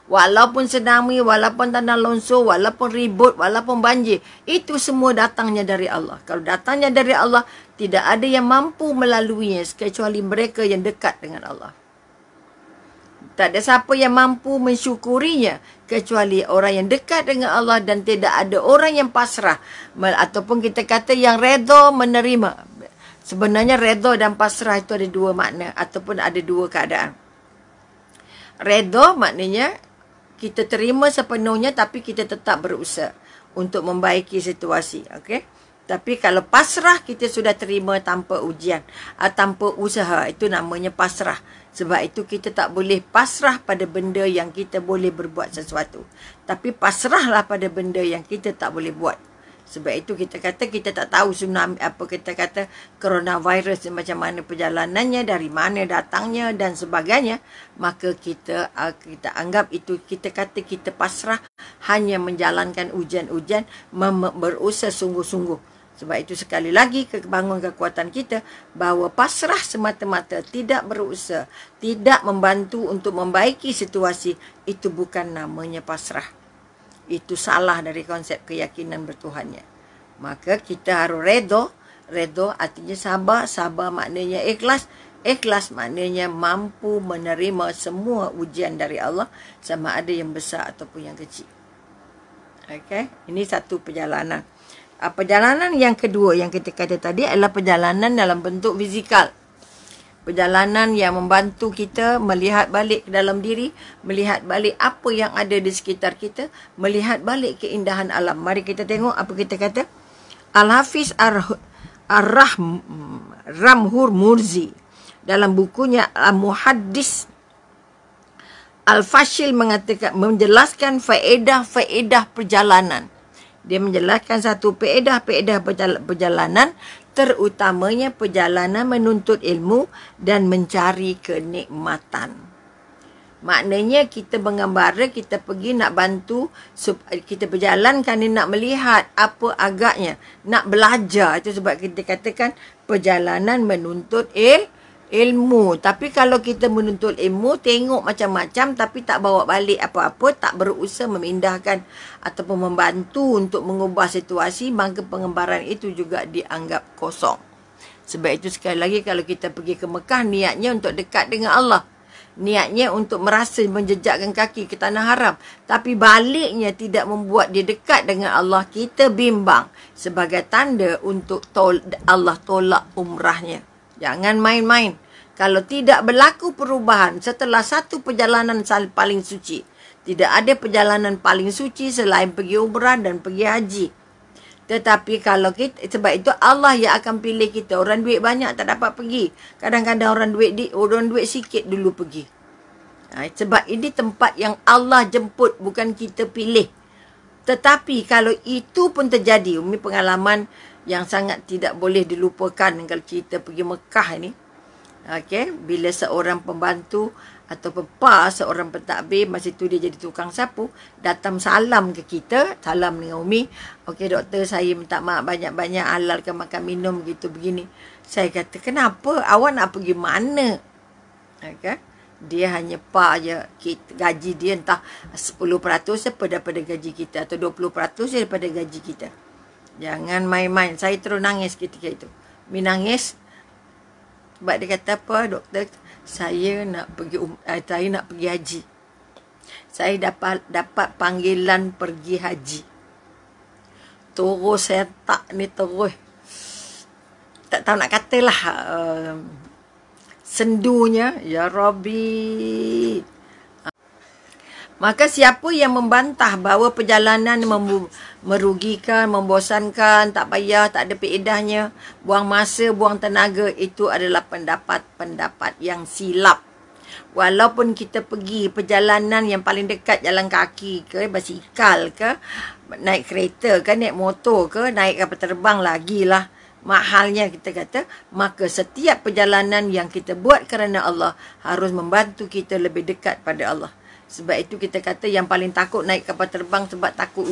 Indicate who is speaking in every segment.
Speaker 1: Walaupun tsunami, walaupun tanah longsor, walaupun ribut, walaupun banjir. Itu semua datangnya dari Allah. Kalau datangnya dari Allah, tidak ada yang mampu melaluinya kecuali mereka yang dekat dengan Allah. Tak ada siapa yang mampu mensyukurinya kecuali orang yang dekat dengan Allah, dan tidak ada orang yang pasrah ataupun kita kata yang redha menerima. Sebenarnya redha dan pasrah itu ada dua makna ataupun ada dua keadaan. Redha maknanya kita terima sepenuhnya tapi kita tetap berusaha untuk membaiki situasi. Okey? Tapi kalau pasrah, kita sudah terima tanpa ujian, tanpa usaha, itu namanya pasrah. Sebab itu kita tak boleh pasrah pada benda yang kita boleh berbuat sesuatu. Tapi pasrahlah pada benda yang kita tak boleh buat. Sebab itu kita kata kita tak tahu tsunami, kita kata coronavirus macam mana perjalanannya, dari mana datangnya dan sebagainya. Maka kita anggap itu, kita kata kita pasrah, hanya menjalankan ujian-ujian, berusaha sungguh-sungguh. Sebab itu sekali lagi bangun kekuatan kita bahawa pasrah semata-mata, tidak berusaha, tidak membantu untuk membaiki situasi, itu bukan namanya pasrah. Itu salah dari konsep keyakinan bertuhannya. Maka kita harus redha. Redha artinya sabar. Sabar maknanya ikhlas. Ikhlas maknanya mampu menerima semua ujian dari Allah, sama ada yang besar ataupun yang kecil. Okey, ini satu perjalanan. Perjalanan yang kedua yang kita kata tadi adalah perjalanan dalam bentuk fizikal. Perjalanan yang membantu kita melihat balik ke dalam diri, melihat balik apa yang ada di sekitar kita, melihat balik keindahan alam. Mari kita tengok apa kita kata. Al-Hafiz Ramhur Murzi dalam bukunya Al-Muhaddis Al-Fashil menjelaskan faedah-faedah perjalanan. Dia menjelaskan satu faedah-faedah perjalanan, terutamanya perjalanan menuntut ilmu dan mencari kenikmatan. Maknanya kita mengembara, kita pergi nak bantu, kita berjalan kerana nak melihat apa agaknya, nak belajar. Itu sebab kita katakan perjalanan menuntut ilmu. Tapi kalau kita menuntut ilmu, tengok macam-macam tapi tak bawa balik apa-apa, tak berusaha memindahkan ataupun membantu untuk mengubah situasi, maka pengembaraan itu juga dianggap kosong. Sebab itu sekali lagi kalau kita pergi ke Mekah, niatnya untuk dekat dengan Allah. Niatnya untuk merasa menjejakkan kaki ke tanah haram. Tapi baliknya tidak membuat dia dekat dengan Allah, kita bimbang sebagai tanda untuk Allah tolak umrahnya. Jangan main-main. Kalau tidak berlaku perubahan setelah satu perjalanan paling suci, tidak ada perjalanan paling suci selain pergi umrah dan pergi haji. Tetapi kalau kita, sebab itu Allah yang akan pilih kita. Orang duit banyak tak dapat pergi. Kadang-kadang orang duit sikit dulu pergi. Sebab ini tempat yang Allah jemput, bukan kita pilih. Tetapi kalau itu pun terjadi, ini pengalaman yang sangat tidak boleh dilupakan kalau kita pergi Mekah ni. Okey, bila seorang pembantu atau seorang pentadbir, masa tu dia jadi tukang sapu, datang salam ke kita, salam dengan Umi. Okey doktor, saya minta maaf banyak-banyak, halalkan makan minum gitu begini. Saya kata, kenapa? Awak nak pergi mana? Okey, dia hanya je, gaji dia entah 10% daripada gaji kita atau 20% daripada gaji kita. Jangan main-main. Saya terus nangis ketika itu. Nangis sebab dia kata apa, doktor, saya nak pergi haji. Saya dapat panggilan pergi haji. Terus saya terus tak tahu nak katalah, sendunya, ya Rabbi. Maka siapa yang membantah bahawa perjalanan merugikan, membosankan, tak payah, tak ada faedahnya, buang masa, buang tenaga, itu adalah pendapat-pendapat yang silap. Walaupun kita pergi perjalanan yang paling dekat, jalan kaki ke, basikal ke, naik kereta ke, naik motor ke, naik kapal terbang, lagilah mahalnya kita kata, maka setiap perjalanan yang kita buat kerana Allah harus membantu kita lebih dekat pada Allah. Sebab itu kita kata yang paling takut naik kapal terbang sebab takut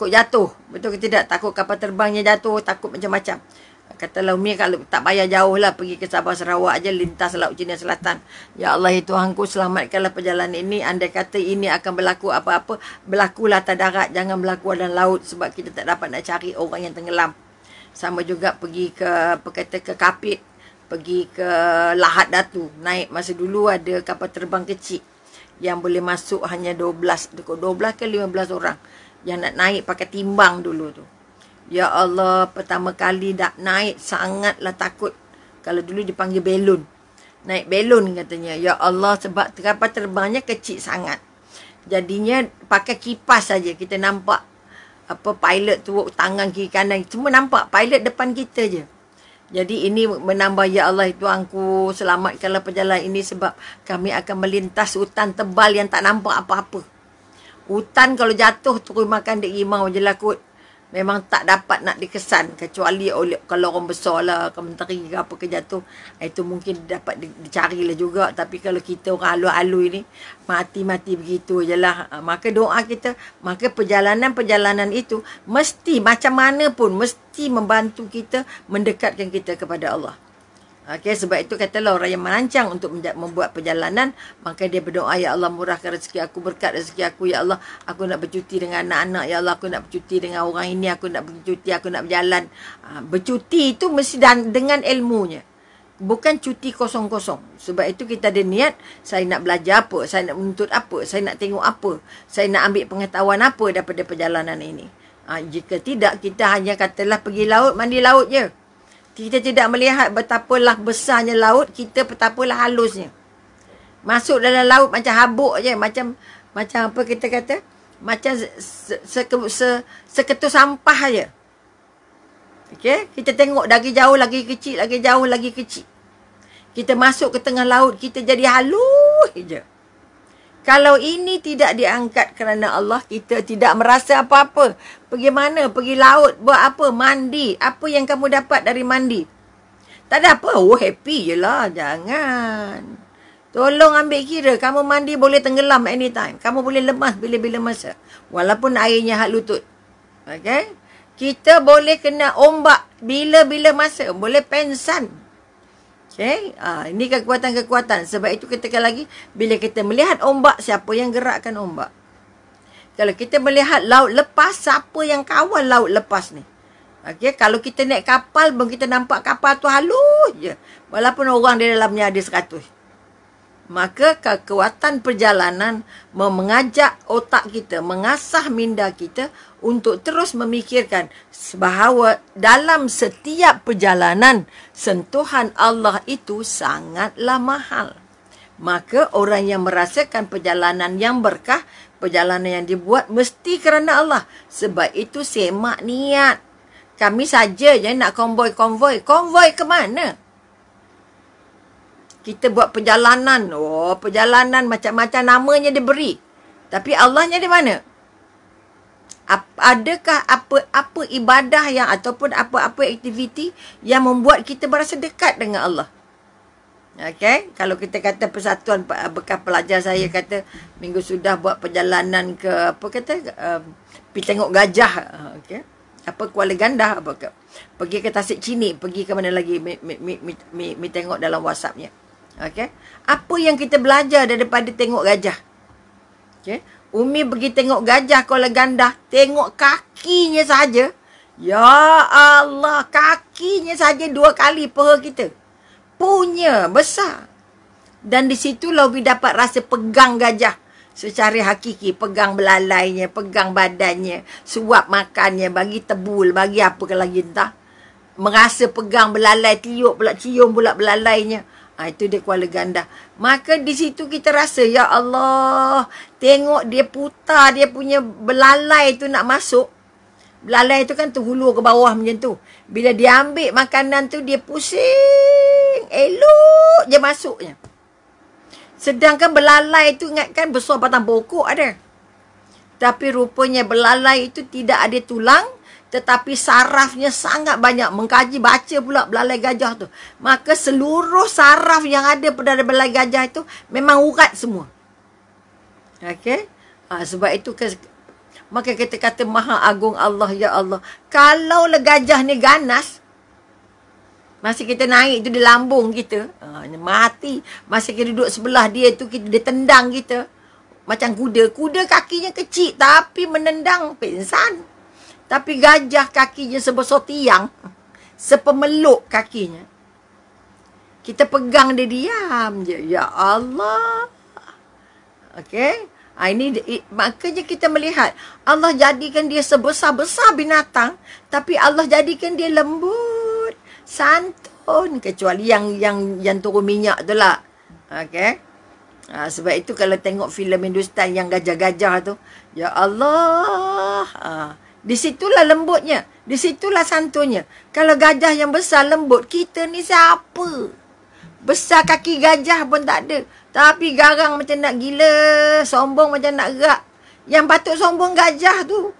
Speaker 1: jatuh. Betul ke tidak? Takut kapal terbangnya jatuh, takut macam-macam. Katalah Umi kalau tak payah jauh lah pergi ke Sabah Sarawak aja, lintas Laut Cina Selatan. Ya Allah, Tuhanku, selamatkanlah perjalanan ini. Andai kata ini akan berlaku apa-apa, berlakulah atas darat, jangan berlaku dalam laut, sebab kita tak dapat nak cari orang yang tenggelam. Sama juga pergi ke ke Kapit, pergi ke Lahad Datu. Naik, masa dulu ada kapal terbang kecil yang boleh masuk hanya 12 ke 15 orang. Yang nak naik pakai timbang dulu tu. Ya Allah, pertama kali nak naik sangatlah takut. Kalau dulu dipanggil belon. Naik belon katanya. Ya Allah, sebab kapal terbangnya kecil sangat. Jadinya pakai kipas saja kita nampak apa pilot tu tangan kiri kanan. Semua nampak pilot depan kita je. Jadi ini menambah, ya Allah Tuhanku, selamatkanlah perjalanan ini sebab kami akan melintas hutan tebal yang tak nampak apa-apa. Hutan kalau jatuh terus makan dek rimau je lah kot. Memang tak dapat nak dikesan kecuali oleh kalau orang besar lah, ke menteri ke apa ke jatuh, itu mungkin dapat dicari lah juga. Tapi kalau kita orang alu-alu ini mati-mati begitu je lah. Maka doa kita, maka perjalanan-perjalanan itu mesti macam mana pun mesti membantu kita, mendekatkan kita kepada Allah. Okey, sebab itu katalah orang yang merancang untuk membuat perjalanan, maka dia berdoa, ya Allah murahkan rezeki aku, berkat rezeki aku, ya Allah aku nak bercuti dengan anak-anak, ya Allah aku nak bercuti dengan orang ini, aku nak bercuti, aku nak berjalan. Bercuti itu mesti dengan ilmunya, bukan cuti kosong-kosong. Sebab itu kita ada niat, saya nak belajar apa, saya nak menuntut apa, saya nak tengok apa, saya nak ambil pengetahuan apa daripada perjalanan ini. Jika tidak, kita hanya katalah pergi laut, mandi laut je. Kita tidak melihat betapalah besarnya laut, kita betapalah halusnya. Masuk dalam laut macam habuk je, macam apa kita kata? Macam seketul sampah je. Okey, kita tengok dari jauh lagi kecil, lagi jauh lagi kecil. Kita masuk ke tengah laut, kita jadi halus je. Kalau ini tidak diangkat kerana Allah, kita tidak merasa apa-apa. Pergi mana? Pergi laut. Buat apa? Mandi. Apa yang kamu dapat dari mandi? Tak ada apa. Oh, happy je lah. Jangan. Tolong ambil kira. Kamu mandi boleh tenggelam anytime. Kamu boleh lemas bila-bila masa. Walaupun airnya hak lutut. Okay? Kita boleh kena ombak bila-bila masa. Boleh pensan. Okay? Ini kekuatan-kekuatan. Sebab itu katakan lagi, bila kita melihat ombak, siapa yang gerakkan ombak? Kalau kita melihat laut lepas, siapa yang kawal laut lepas ni? Okay? Kalau kita naik kapal, kita nampak kapal tu halus je. Walaupun orang di dalamnya ada 100. Maka kekuatan perjalanan mengajak otak kita, mengasah minda kita untuk terus memikirkan bahawa dalam setiap perjalanan sentuhan Allah itu sangatlah mahal. Maka orang yang merasakan perjalanan yang berkah, perjalanan yang dibuat mesti kerana Allah. Sebab itu semak niat. Kami saja je nak konvoi. Konvoi ke mana? Kita buat perjalanan. Oh, perjalanan macam-macam namanya diberi. Tapi Allahnya di mana? Adakah apa ibadah yang ataupun apa-apa aktiviti yang membuat kita berasa dekat dengan Allah? Okay? Kalau kita kata persatuan bekas pelajar saya kata minggu sudah buat perjalanan ke apa kata pergi tengok gajah. Okay? Apa Kuala Gandah apa ke? Pergi ke Tasik Cini, pergi ke mana lagi? Mi tengok dalam WhatsApp-nya. Okay? Apa yang kita belajar daripada tengok gajah? Okay? Umi pergi tengok gajah Kuala Gandah, tengok kakinya saja. Ya Allah, kakinya saja 2 kali paha kita. Punya besar. Dan di situ Umi dapat rasa pegang gajah secara hakiki, pegang belalainya, pegang badannya, suap makannya, bagi tebul, bagi apa lagi entah. Merasa pegang belalai, cium pula belalainya. Itu dia Kuala Gandah. Maka di situ kita rasa, ya Allah, tengok dia putar dia punya belalai tu nak masuk. Belalai tu kan terhulur ke bawah macam tu. Bila dia ambil makanan tu, dia pusing. Elok je masuknya. Sedangkan belalai tu ingatkan besar batang pokok ada. Tapi rupanya belalai itu tidak ada tulang. Tetapi sarafnya sangat banyak. Mengkaji, baca pula belalai gajah tu. Maka seluruh saraf yang ada pada belalai gajah itu memang urat semua. Okey? Sebab itu, maka kita kata maha agung Allah, ya Allah. Kalau gajah ni ganas, Masa kita naik tu dia lambung kita. Mati. Masa kita duduk sebelah dia tu, dia tendang kita. Macam kuda. Kuda kakinya kecil tapi menendang pingsan. Tapi gajah kakinya sebesar tiang. Sepemeluk kakinya. Kita pegang dia diam je. Ya Allah. Okey. Makanya kita melihat Allah jadikan dia sebesar-besar binatang. Tapi Allah jadikan dia lembut. Santun. Kecuali yang turun minyak tu lah. Okey. Sebab itu kalau tengok filem Hindustan yang gajah-gajah tu. Ya Allah. Di situlah lembutnya. Di situlah santunnya. Kalau gajah yang besar lembut, kita ni siapa? Besar kaki gajah pun tak ada. Tapi garang macam nak gila. Sombong macam nak gerak. Yang patut sombong gajah tu.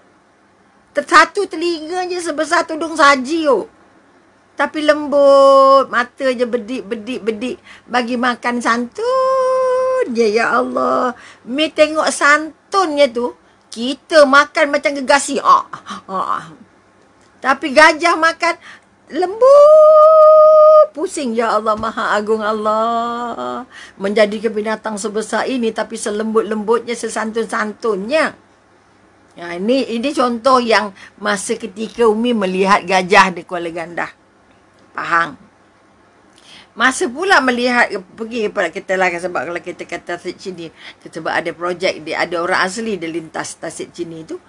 Speaker 1: Satu telinga je sebesar tudung saji tu. Tapi lembut. Mata je bedik. Bagi makan santun je. Ya Allah. Mi tengok santunnya tu. Kita makan macam gegasi. Tapi gajah makan lembut. Pusing. Ya Allah, Maha Agung Allah. Menjadikan binatang sebesar ini tapi selembut-lembutnya, sesantun-santunnya. Ini contoh yang masa ketika Umi melihat gajah di Kuala Gandah, Pahang. Masa pula melihat, pergi kepada kita lah, sebab kalau kita kata tasik sini, sebab ada projek, ada orang asli dia lintas tasik sini tu.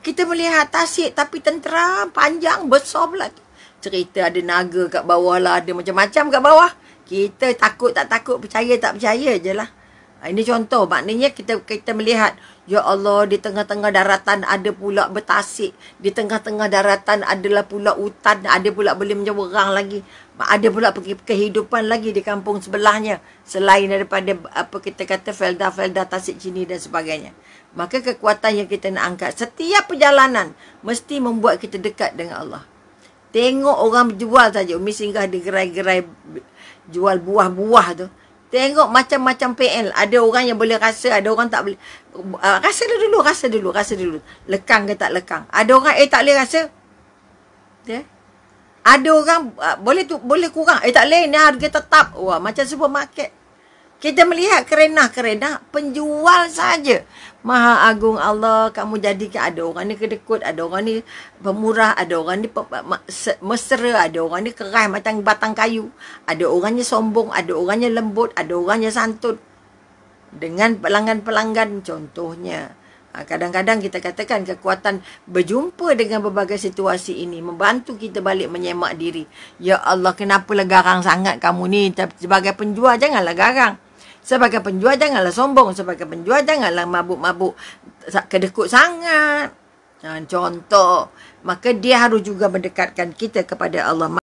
Speaker 1: Kita melihat tasik tapi tenteram, panjang, besar pula tu. Cerita ada naga kat bawah lah, ada macam-macam kat bawah. Kita takut tak takut, percaya tak percaya je lah. Ini contoh, maknanya kita melihat, ya Allah, di tengah-tengah daratan ada pula bertasik. Di tengah-tengah daratan adalah pula hutan, ada pula boleh menyeberang lagi. Ada pula kehidupan lagi di kampung sebelahnya. Selain daripada apa kita kata felda-felda tasik sini dan sebagainya. Maka kekuatan yang kita nak angkat, setiap perjalanan mesti membuat kita dekat dengan Allah. Tengok orang berjual saja. Umi singgah di gerai-gerai jual buah-buah tu. Tengok macam-macam PL. Ada orang yang boleh rasa, ada orang tak boleh. Rasa dulu. Lekang ke tak lekang. Ada orang tak boleh rasa. Okay. Ada orang boleh kurang. Tak boleh, ni harga tetap. Wah, macam supermarket. Kita melihat kerenah-kerenah penjual saja. Maha Agung Allah, kamu jadikan ada orang ni kedekut, ada orang ni pemurah, ada orang ni mesra, ada orang ni keras macam batang kayu. Ada orangnya sombong, ada orangnya lembut, ada orangnya santun. Dengan pelanggan-pelanggan contohnya. Kadang-kadang kita katakan kekuatan berjumpa dengan berbagai situasi ini membantu kita balik menyemak diri. Ya Allah, kenapalah garang sangat kamu ni? Sebagai penjual janganlah garang. Sebagai penjual janganlah sombong. Sebagai penjual janganlah mabuk-mabuk kedekut sangat. Contoh. Maka dia harus juga mendekatkan kita kepada Allah.